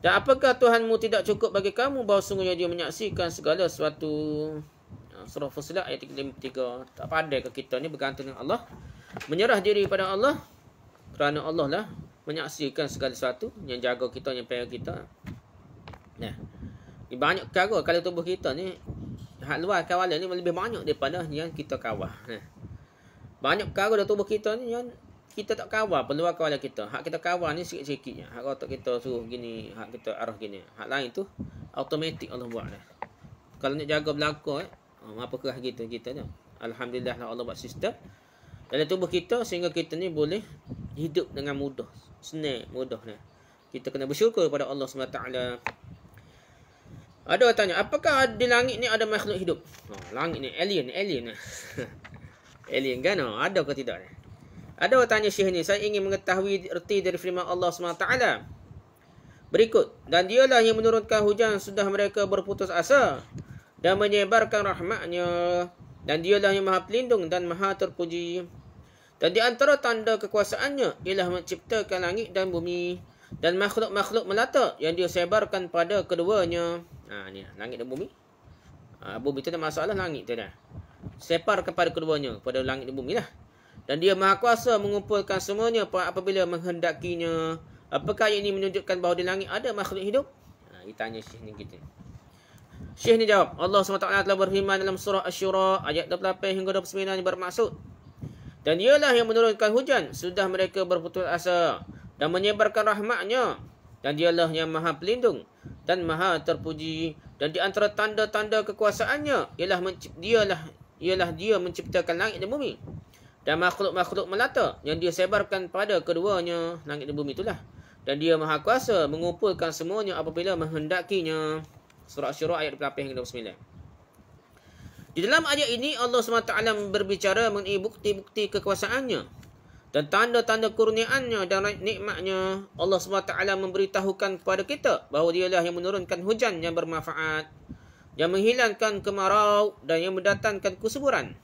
Dan apakah Tuhanmu tidak cukup bagi kamu bahawa sungguhnya dia menyaksikan segala sesuatu. Surah Fussilat ayat 53. Tak pandai ke kita ni bergantung dengan Allah, menyerah diri pada Allah, kerana Allah lah menyaksikan segala sesuatu, yang jaga kita, yang pegang kita. Nah, ni banyak perkara kalau tubuh kita ni hak luar kawalan ni lebih banyak daripada yang kita kawal. Nah, banyak perkara dalam tubuh kita ni yang kita tak kawal, peluang kawalan kita. Hak kita kawal ni sikit-sikit je. Hak otak kita suruh gini, hak kita arah gini. Hak lain tu automatik Allah buat dah. Kalau nak jaga belakang apakah gitu kita ni. Alhamdulillah Allah buat sistem dalam tubuh kita sehingga kita ni boleh hidup dengan mudah, senang, mudah ni. Kita kena bersyukur kepada Allah SWT. Ada orang tanya, apakah di langit ni ada makhluk hidup? Langit ni alien. Alien kan? Ada ke tidak? Ada orang tanya Syekh ni, saya ingin mengetahui erti dari firman Allah SWT berikut. Dan dialah yang menurunkan hujan sudah mereka berputus asa dan menyebarkan rahmatnya. Dan dialah yang maha pelindung dan maha terpuji. Dan di antara tanda kekuasaannya ialah menciptakan langit dan bumi dan makhluk-makhluk melata yang dia sebarkan pada keduanya. Ni langit dan bumi. Bumi tu tak masalah, langit tu dah. Separ kepada keduanya, pada langit dan bumi lah. Dan dia maha kuasa mengumpulkan semuanya apabila menghendakinya. Apakah ini menunjukkan bahawa di langit ada makhluk hidup? Ditanya Syekh ni kita. Syekh ni jawab, Allah SWT telah berfirman dalam surah Asy-Syura ayat 28 hingga 29 yang bermaksud, dan dialah yang menurunkan hujan sudah mereka berputus asa dan menyebarkan rahmatnya, dan dialah yang maha pelindung dan maha terpuji. Dan di antara tanda-tanda kekuasaannya ialah dia menciptakan langit dan bumi dan makhluk-makhluk melata yang dia sebarkan pada keduanya, langit dan bumi itulah. Dan dia maha kuasa mengumpulkan semuanya apabila menghendakinya. Surah Asy-Syura ayat 28 hingga 29. Di dalam ayat ini Allah SWT berbicara mengenai bukti-bukti kekuasaannya dan tanda-tanda kurniaannya dan nikmatnya. Allah SWT memberitahukan kepada kita bahawa dialah yang menurunkan hujan yang bermanfaat, yang menghilangkan kemarau dan yang mendatangkan kesuburan,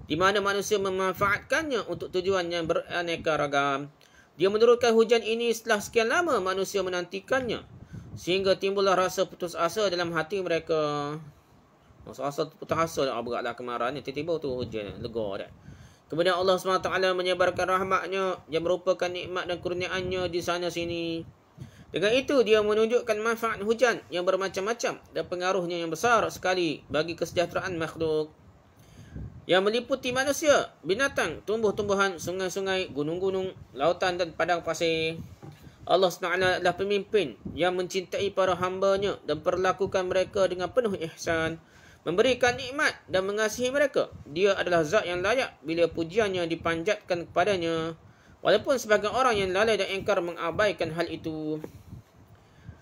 di mana manusia memanfaatkannya untuk tujuan yang beraneka ragam. Dia menurunkan hujan ini setelah sekian lama manusia menantikannya, sehingga timbullah rasa putus asa dalam hati mereka. Rasa putus asa dah beratlah kemarahan ni, tiba-tiba tu hujan lega dah. Kemudian Allah SWT menyebarkan rahmatnya yang merupakan nikmat dan kurniaannya di sana sini. Dengan itu dia menunjukkan manfaat hujan yang bermacam-macam dan pengaruhnya yang besar sekali bagi kesejahteraan makhluk, yang meliputi manusia, binatang, tumbuh-tumbuhan, sungai-sungai, gunung-gunung, lautan dan padang pasir. Allah SWT adalah pemimpin yang mencintai para hamba-Nya dan perlakukan mereka dengan penuh ihsan, memberikan nikmat dan mengasihi mereka. Dia adalah zat yang layak bila pujiannya dipanjatkan kepadanya, walaupun sebagian orang yang lalai dan engkar mengabaikan hal itu.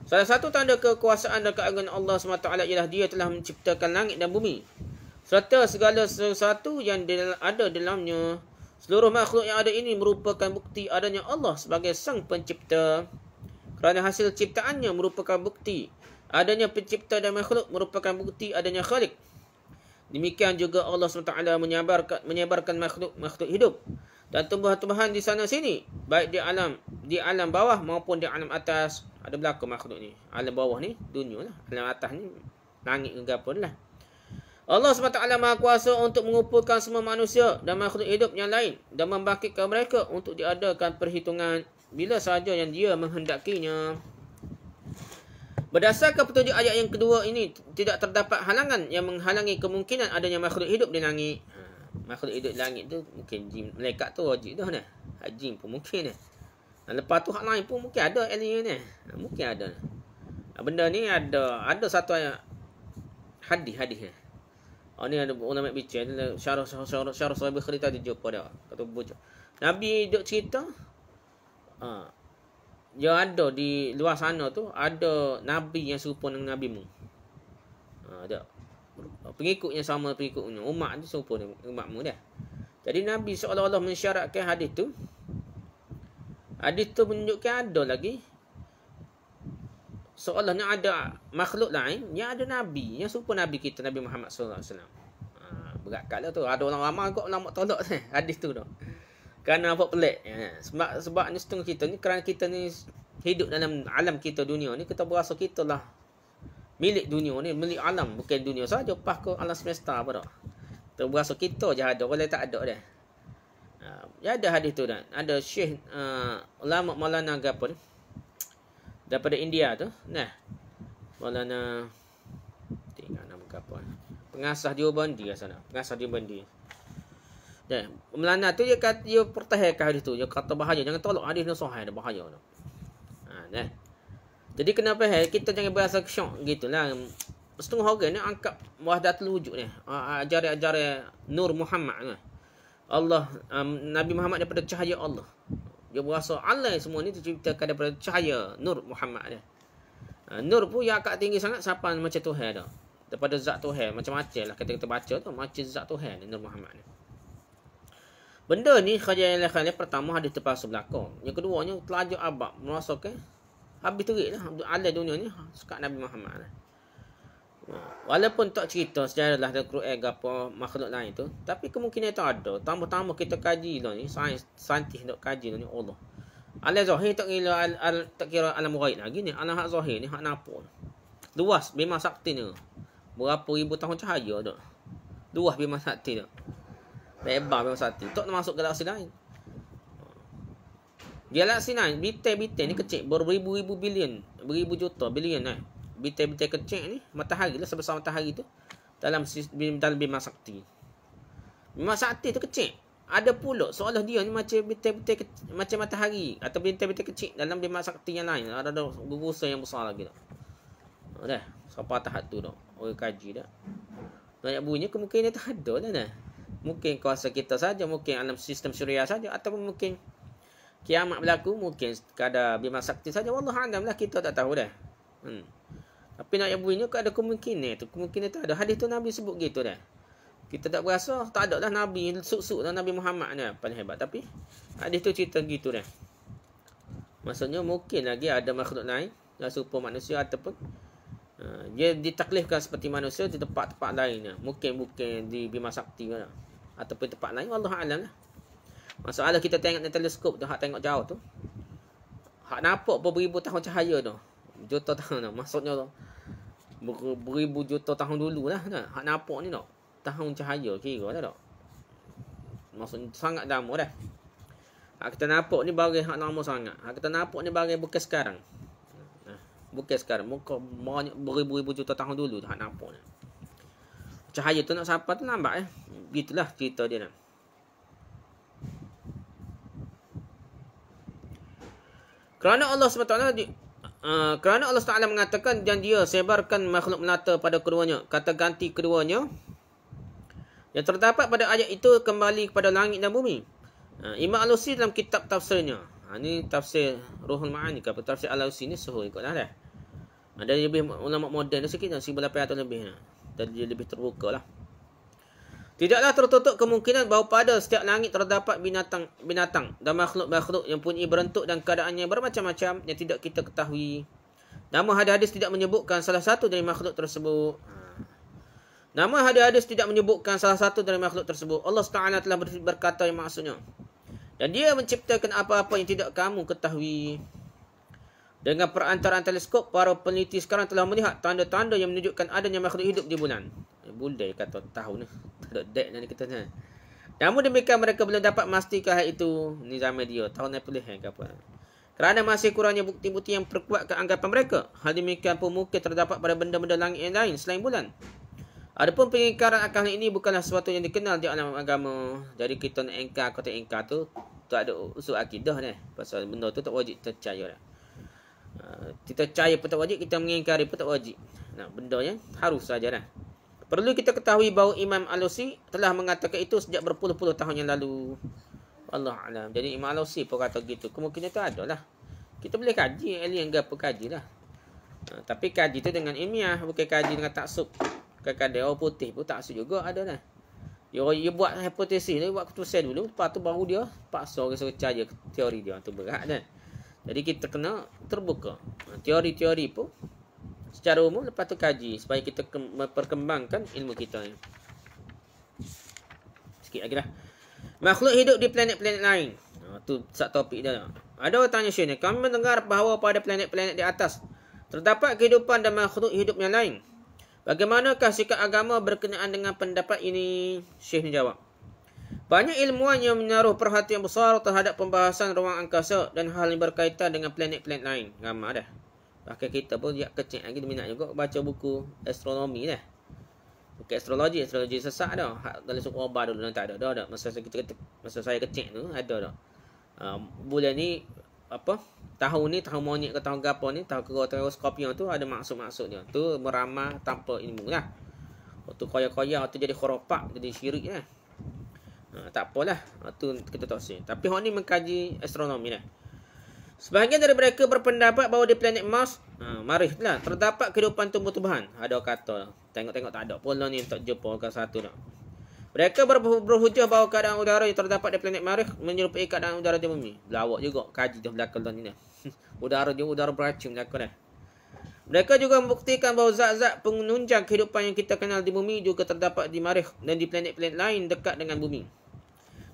Salah satu tanda kekuasaan dan keagungan Allah SWT ialah dia telah menciptakan langit dan bumi serta segala sesuatu yang ada dalamnya. Seluruh makhluk yang ada ini merupakan bukti adanya Allah sebagai sang pencipta, kerana hasil ciptaannya merupakan bukti adanya pencipta dan makhluk merupakan bukti adanya Khalik. Demikian juga Allah SWT menyebarkan makhluk hidup dan tumbuhan-tumbuhan di sana sini, baik di alam bawah maupun di alam atas. Ada berlaku makhluk ni. Alam bawah ni dunia lah, alam atas ni langit ke apa lah. Allah SWT Maha Kuasa untuk mengumpulkan semua manusia dan makhluk hidup yang lain dan membangkitkan mereka untuk diadakan perhitungan bila sahaja yang dia menghendakinya. Berdasarkan petunjuk ayat yang kedua ini, tidak terdapat halangan yang menghalangi kemungkinan adanya makhluk hidup di langit. Makhluk hidup di langit tu mungkin jin, malaikat tu wajib dah. Jin pun mungkin. Lepas tu hak lain pun mungkin ada alien ni. Mungkin ada. Benda ni ada satu ayat hadis. Ni ada ulama bincang syarah Sahih Bukhari tadi jumpa dia. Kata bujuk. Nabi duk cerita dia ada di luar sana tu ada nabi yang serupa dengan nabimu. Ada pengikutnya sama pengikutnya. Umat tu serupa dengan umatmu dah. Jadi Nabi seolah-olah mensyaratkan hadis tu. Hadis tu menunjukkan ada lagi seolah-olahnya ada makhluk lain yang ada nabi yang serupa nabi kita Nabi Muhammad sallallahu alaihi wasallam. Berat kala tu ada orang ramai kok ulama tolak hadis tu dah. Kerana apa pelik. Sebab ni setengah kita ni kerana kita ni hidup dalam alam kita dunia ni kita berasa kita lah milik dunia ni, milik alam, bukan dunia saja, pas ke alam semesta apa dah. Kita berasa kita je ada, orang lain tak ada dah. Ya ada hadis tu dah. Ada Syekh ulama Maulana apa ni? Daripada India tu. Nah. Maulana tengok nama apa. Pengasah Diobandi kat sana. Pengasah Diobandi. Dan Maulana tu dia kata dia pertahankan hadis tu. Dia kata bahaya, jangan tolak hadis ni sahih, ada bahaya tu. Nah. Jadi kenapa kita jangan berasa syok gitulah. Setengah orang ni angkat wahdatul wujud ni. Ajaran Nur Muhammad ni. Allah Nabi Muhammad daripada cahaya Allah. Dia berasa Allah semua ni terciptakan daripada cahaya Nur Muhammad dia. Nur pun yang akak tinggi sangat siapa macam Tuhan dah. Daripada zat Tuhan macam-macam lah kita baca tu macam zat Tuhan Nur Muhammad ni. Benda ni khayalan pertama hadis terpaksa belakang. Yang keduanya telajak abad merasakan habis terik lah alai dunia ni suka Nabi Muhammad lah. Walaupun tak cerita sejarah lah ada Quran apa makhluk lain tu, tapi kemungkinan itu ada. Tambah-tambah kita kaji lah ni, saintis nak kaji lah ni Allah. Alam zahir tak kira alam ghaib lagi ni. Alam hak zahir ni hak nampak. Luas Bima Sakti ni. Berapa ribu tahun cahaya tu. Luas Bima Sakti tu. Lebar Bima Sakti. Tak masuk galaksi lain. Galaksi lain, bintang-bintang ni kecil, beribu-ribu bilion, beribu juta bilion kan. Bintang-bintang kecil ni, matahari lah sebesar matahari tu dalam Bima Sakti. Bima Sakti tu kecil. Ada pula seolah dia ni macam bintang-bintang macam matahari atau bintang-bintang kecil dalam Bima Sakti yang lain. Ada gugusan yang besar lagi dah. Dah, sampai tahap tu dah. Orang kaji dah. Banyak bunyi kemungkinan tak ada lah dah. Mungkin kuasa kita saja, mungkin alam sistem suria saja ataupun mungkin kiamat berlaku, mungkin sekadar Bima Sakti saja. Wallahualam lah, kita tak tahu dah. Tapi nak yang bunyinya ada kemungkinan tu. Kemungkinan tu ada. Hadis tu Nabi sebut gitu dah. Kita tak berasa, tak ada lah Nabi. Suk-suk lah Nabi Muhammad ni paling hebat. Tapi hadis tu cerita gitu dah. Maksudnya mungkin lagi ada makhluk lain yang serupa manusia ataupun dia ditaklifkan seperti manusia di tempat-tempat lain. Mungkin di Bima Sakti lah. Ataupun tempat lain. Wallahualam lah. Masalah kita tengok di teleskop tu, hak tengok jauh tu. Hak nampak beribu tahun cahaya tu. Juta tahun tu. Maksudnya tu. Beribu juta tahun dulu lah. Hak nampak ni tu. Tahun cahaya kira lah tak. Maksudnya sangat lama dah. Hak kita nampak ni bagai hak lama sangat. Hak kita nampak ni bagai bukan sekarang. Bukan sekarang. Muka banyak beribu-ribu juta tahun dulu hak nampak ni. Cahaya tu nak sampai tu nampak Begitulah cerita dia nak. Kerana Allah SWT mengatakan dan dia sebarkan makhluk melata pada keduanya. Kata ganti keduanya yang terdapat pada ayat itu kembali kepada langit dan bumi. Imam Al-Alusi dalam kitab tafsirnya. Ini tafsir Ruhul Ma'ani. Tafsir Al-Alusi ni suhu ikutlah dah. Ada lebih ulama moden sikit, 1800 lebih. Dan dia lebih terbuka lah. Tidaklah tertutup kemungkinan bahawa pada setiap langit terdapat binatang dan makhluk-makhluk yang punya bentuk dan keadaannya bermacam-macam yang tidak kita ketahui. Nama hadis tidak menyebutkan salah satu dari makhluk tersebut. Allah Ta'ala telah berkata yang maksudnya. Dan dia menciptakan apa-apa yang tidak kamu ketahui. Dengan perantaraan teleskop, para peneliti sekarang telah melihat tanda-tanda yang menunjukkan adanya makhluk hidup di bulan. Bulan kata tahun ni. Tak ada date ni kita ni. Namun demikian mereka belum dapat memastikan hal itu ni zaman dia. Tahun ni pilih ke apa. Kerana masih kurangnya bukti-bukti yang perkuatkan anggapan mereka. Hal demikian pun mungkin terdapat pada benda-benda langit yang lain selain bulan. Adapun pengingkaran akan hal ini bukanlah sesuatu yang dikenal di alam agama. Jadi kita nak ingkar atau tak ingkar tu tak ada usul akidah ni. Pasal benda tu tak wajib kita percaya dah. Kita percaya pun tak wajib, kita mengingkari pun tak wajib. Nah, benda yang harus saja dah. Perlu kita ketahui bahawa Imam Alusi telah mengatakan itu sejak berpuluh-puluh tahun yang lalu. Allah alam. Jadi Imam Alusi pun kata gitu. Kemungkinan tu ada lah. Kita boleh kaji alien ke apa kaji lah. Tapi kaji tu dengan ilmiah, bukan kaji dengan taksub. Kadang-kadang orang putih pun taksub juga ada lah. Dia buat hipotesis dia, buat keputusan dulu. Lepas tu baru dia paksa orang percaya teori dia. Tu berat kan. Jadi kita kena terbuka. Teori-teori pun secara umum lepas tu kaji supaya kita memperkembangkan ilmu kita ni. Sikit lagi lah. Makhluk hidup di planet-planet lain. Tu satu topik dia. Ada orang tanya sini, kami mendengar bahawa pada planet-planet di atas terdapat kehidupan dan makhluk hidup yang lain. Bagaimanakah sikap agama berkenaan dengan pendapat ini? Syekh menjawab. Banyak ilmuwan yang menaruh perhatian besar terhadap pembahasan ruang angkasa dan hal yang berkaitan dengan planet-planet lain. Ramai dah. Bahkan kita pun sejak kecil lagi minat juga baca buku astronomi dah. Bukan astrologi sesak dah. Dalam suku Oba dulu tak ada dah. Masa saya kecil tu ada dah. Bulan ni apa? Tahun ni tahun monyet ke tahun gapo ni, tahun kera tahun Scorpio tu ada maksud-maksud dia. Tu meramah tanpa ilmu lah. Waktu koyak-koyak tu jadi khurafat, jadi syirik lah. Tak apalah. Tu kita tak sih. Tapi hok ni mengkaji astronomi lah. Sebahagian dari mereka berpendapat bahawa di planet Mars, Marikh lah, terdapat kehidupan tumbuh-tumbuhan. Ada kata, tengok-tengok tak ada pun lah ni tak jumpa ke satu dah. Mereka berhujah bahawa keadaan udara yang terdapat di planet Marikh menyerupai keadaan udara di bumi. Lawak juga kaji dah belakang lah ni dah. Udara beracun belakang dah. Mereka juga membuktikan bahawa zat-zat penunjang kehidupan yang kita kenal di bumi juga terdapat di Marikh dan di planet-planet lain dekat dengan bumi.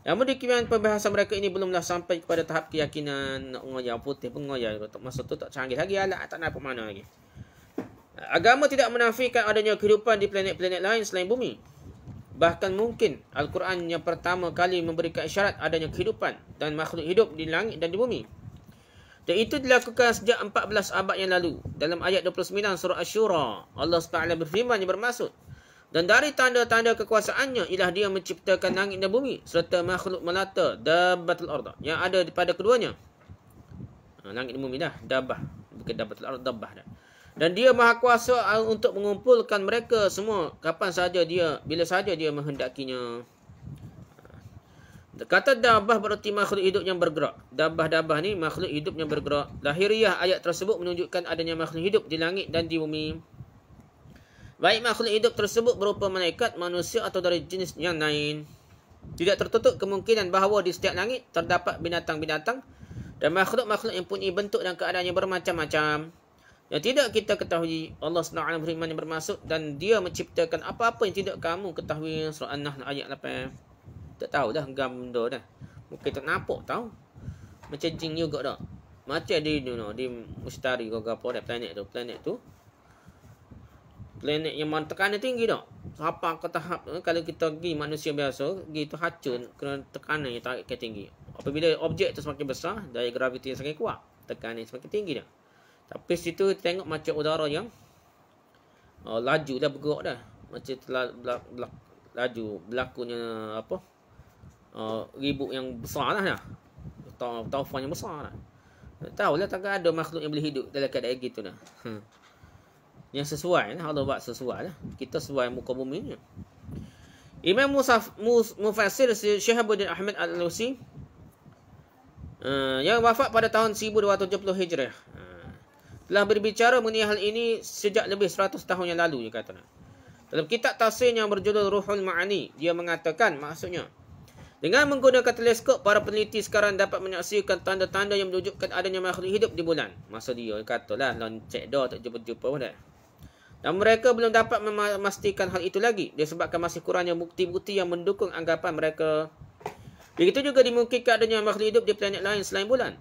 Namun demikian pembahasan mereka ini belumlah sampai kepada tahap keyakinan. Nak ngoyak putih pun ngoyak. Masa tu tak canggih lagi alat, tak nampak mana lagi. Agama tidak menafikan adanya kehidupan di planet-planet lain selain bumi. Bahkan mungkin Al-Quran yang pertama kali memberikan isyarat adanya kehidupan dan makhluk hidup di langit dan di bumi. Dan itu dilakukan sejak 14 abad yang lalu. Dalam ayat 29 surah Asy-Syura, Allah SWT berfirman yang bermaksud, dan dari tanda-tanda kekuasaannya ialah dia menciptakan langit dan bumi serta makhluk melata dabbatul arda yang ada pada keduanya. Langit dan bumi dah, dabbah, bukan dabbatul arda, dabbah dah. Dan dia maha kuasa untuk mengumpulkan mereka semua kapan saja dia, bila saja dia menghendakinya. Kata dabbah berarti makhluk hidup yang bergerak. Dabbah ni makhluk hidup yang bergerak. Lahiriah ayat tersebut menunjukkan adanya makhluk hidup di langit dan di bumi. Baik makhluk hidup tersebut berupa malaikat, manusia atau dari jenis yang lain. Tidak tertutup kemungkinan bahawa di setiap langit terdapat binatang-binatang dan makhluk-makhluk yang punya bentuk dan keadaan yang bermacam-macam. Yang tidak kita ketahui. Allah SWT berfirman yang bermaksud, dan dia menciptakan apa-apa yang tidak kamu ketahui. Surah An-Nahl ayat 8. Tak tahu dah gambar dah. Mungkin tak nampak tahu. Macam jin juga dah. Macam di Mustari ke apa dah planet tu. Planet yang tekanan tinggi tak? Sampai ke tahap kalau kita pergi manusia biasa, pergi tu hacun kerana tekanan yang tarik ke tinggi. Apabila objek tu semakin besar, daya graviti yang semakin kuat, tekanan semakin tinggi dah. Tapi situ tengok macam udara yang laju dah bergerak dah. Macam laju berlakunya apa? Ribut yang besar lah. Taufan yang besar lah. Tahulah takkan ada makhluk yang boleh hidup dalam keadaan gitu dah. Yang sesuai lah. Allah buat sesuai lah. Kita sesuai muka bumi ni. Imam Mufassir Syihabuddin Ahmad Al-Alusi yang wafat pada tahun 1270 Hijrah telah berbicara mengenai hal ini sejak lebih 100 tahun yang lalu. Dia kata. Dalam kitab tafsir yang berjudul Ruhul Ma'ani, dia mengatakan maksudnya, dengan menggunakan teleskop, para peneliti sekarang dapat menyaksikan tanda-tanda yang menunjukkan adanya makhluk hidup di bulan. Maksud dia katalah loncek dah tak jumpa-jumpa pun dah. Dan mereka belum dapat memastikan hal itu lagi disebabkan masih kurangnya bukti-bukti yang mendukung anggapan mereka. Begitu juga dimungkinkan adanya makhluk hidup di planet lain selain bulan.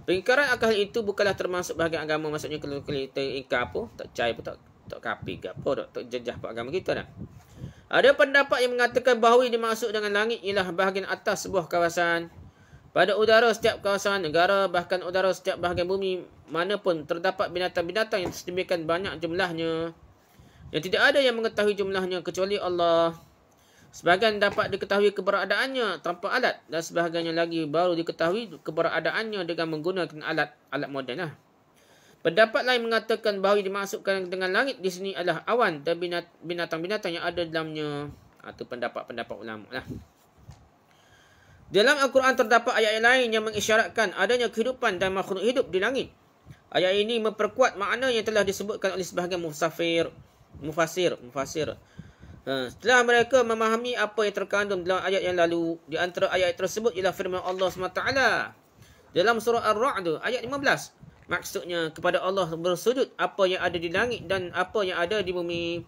Pengingkaran akan hal itu bukanlah termasuk bahagian agama. Maksudnya kalau kita ingkar apa, tak percaya pun tak kapi ke apa, tak jejah pada agama kita dah. Ada pendapat yang mengatakan bahawa yang dimaksud dengan langit ialah bahagian atas sebuah kawasan. Pada udara setiap kawasan negara, bahkan udara setiap bahagian bumi manapun terdapat binatang-binatang yang sedemikian banyak jumlahnya, yang tidak ada yang mengetahui jumlahnya kecuali Allah. Sebahagian dapat diketahui keberadaannya tanpa alat, dan sebahagiannya lagi baru diketahui keberadaannya dengan menggunakan alat moden. Pendapat lain mengatakan bahawa yang dimaksudkan dengan langit di sini adalah awan dan binatang-binatang yang ada dalamnya. Itu pendapat-pendapat ulama lah. Dalam Al-Quran terdapat ayat lain yang mengisyaratkan adanya kehidupan dan makhluk hidup di langit. Ayat ini memperkuat makna yang telah disebutkan oleh sebahagian mufasir. Setelah mereka memahami apa yang terkandung dalam ayat yang lalu, di antara ayat tersebut ialah firman Allah SWT dalam surah Ar-Ra'd ayat 15. Maksudnya kepada Allah bersujud apa yang ada di langit dan apa yang ada di bumi,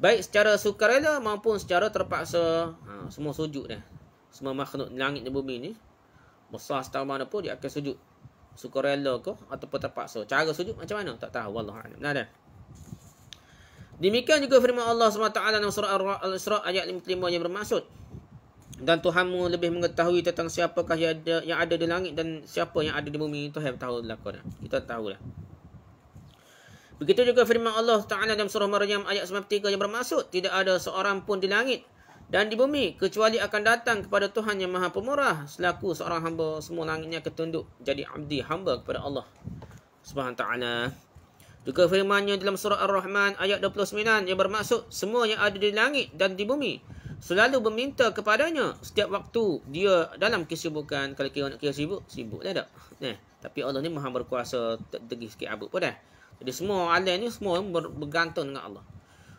baik secara sukarela maupun secara terpaksa. Semua sujud dah. Semua makhluk langit dan bumi ni besar setara mana pun dia akan sujud, sukarela ke ataupun terpaksa. Cara sujud macam mana tak tahu, wallahu a'lam. Nah dah. Demikian juga firman Allah SWT dalam surah Al-Isra ayat 55 yang bermaksud, dan Tuhanmu lebih mengetahui tentang siapakah yang ada di langit dan siapa yang ada di bumi. Tuhan tahu belaka dah. Kita tahu dah. Begitu juga firman Allah Ta'ala dalam surah Maryam ayat 93 yang bermaksud, tidak ada seorang pun di langit dan di bumi kecuali akan datang kepada Tuhan yang Maha Pemurah selaku seorang hamba. Semua langitnya akan tunduk jadi abdi hamba kepada Allah Subhanahu Ta'ala. Juga firman-Nya dalam surah Ar-Rahman ayat 29 yang bermaksud, semua yang ada di langit dan di bumi selalu meminta kepadanya setiap waktu dia dalam kesibukan. Kalau kira sibuk dah tak. Tapi Allah ni Maha berkuasa, tak degi sikit abuk pun dah. Jadi semua alam ni semua bergantung dengan Allah.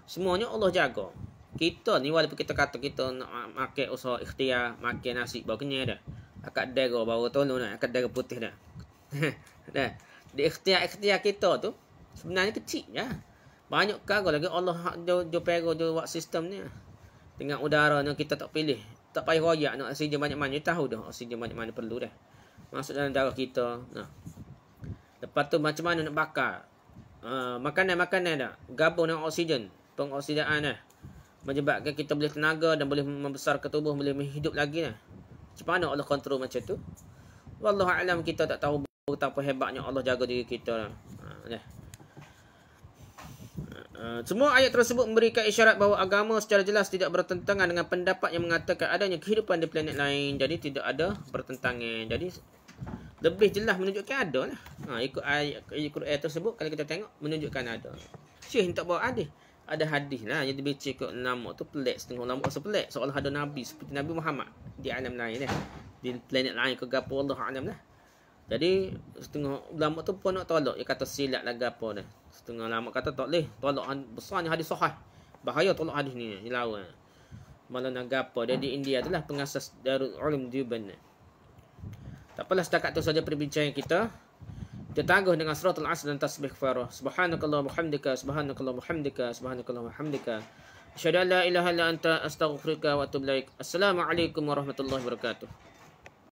Semuanya Allah jaga. Kita ni walaupun kita kata kita nak makan usaha ikhtiar, makan nasi baru kenyang dah. Akak dera baru tolong dah, akak dera putih dah. Dah. Di ikhtiar kita tu sebenarnya kecil je. Banyak kali lagi Allah dia pera dia buat sistem ni. Dengan udara ni kita tak pilih. Tak payah royak nak oksigen banyak-banyak. Dia tahu dah oksigen banyak-banyak perlu dah. Masuk dalam darah kita. Lepas tu macam mana nak bakar. Makanan dah. Gabung dengan oksigen. Pengoksidaan dah. Menyebabkan kita boleh tenaga dan boleh membesarkan tubuh. Boleh hidup lagi dah. Macam mana Allah kontrol macam tu? Wallahu'alam, kita tak tahu betapa hebatnya Allah jaga diri kita dah. Semua ayat tersebut memberikan isyarat bahawa agama secara jelas tidak bertentangan dengan pendapat yang mengatakan adanya kehidupan di planet lain. Jadi tidak ada pertentangan. Jadi lebih jelas menunjukkan ada lah. Ikut ayat Quran tersebut kalau kita tengok menunjukkan ada. Syekh tak bawa hadis. Ada hadis lah yang dibaca ke nama tu pelik, setengah ulama rasa pelik. Seolah ada Nabi seperti Nabi Muhammad di alam lain lah. Di planet lain ke gapo Allah alam lah. Jadi setengah ulama tu pun nak tolak. Dia kata silap lah gapo dah. Setengah ulama kata tak boleh tolak besarnya hadis sahih. Bahaya tolak hadis ni. Dilawan. Malah nak gapo. Dia di India tu lah pengasas Darul Ulum Deoband. Tak apalah, setakat tu saja perbincangan kita. Kita tangguh dengan suratul Asr dan tasbih farah. Subhanakallah muhamdika, subhanakallah muhamdika, subhanakallah muhamdika. Asyhadu an la ilaha illa anta astaghfiruka wa atubu ilaik. Assalamualaikum warahmatullahi wabarakatuh.